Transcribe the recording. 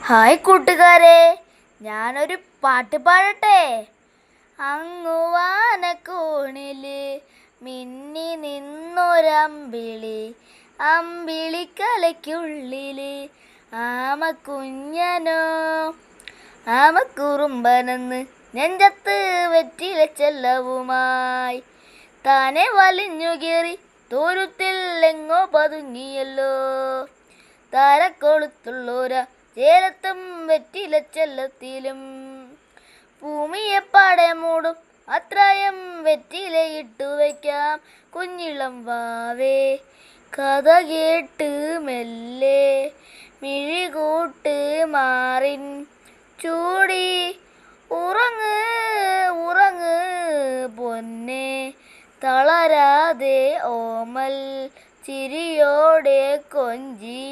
Hi കൂട്ടുകാരെ, ഞാനൊരു പാട്ട് പാടട്ടെ. അങ്ങുവാനക്കോണില് മിന്നി നിന്നൊരമ്പിളി, അമ്പിളിക്കലയ്ക്കുള്ളില് ആമക്കുഞ്ഞനോ, ആമക്കുറുമ്പനെന്ന് നെഞ്ചത്ത് വെറ്റില ചെല്ലവുമായി താനെ വലിഞ്ഞു കയറി ദൂരത്തിൽ എങ്ങോ പതുങ്ങിയല്ലോ. താരക്കൊളുത്തുള്ളോര ചേലത്തും വെറ്റില ചെല്ലത്തിലും ഭൂമിയെപ്പാടെ മൂടും അത്രയും വെറ്റിലയിട്ടു വയ്ക്കാം. കുഞ്ഞിളം വാവേ കഥ കേട്ട് മെല്ലെ മിഴികൂട്ട് മാറിൻ ചൂടി ഉറങ്ങ് ഉറങ്ങ് പൊന്നെ, തളരാതെ ഓമൽ ചിരിയോടെ കൊഞ്ചി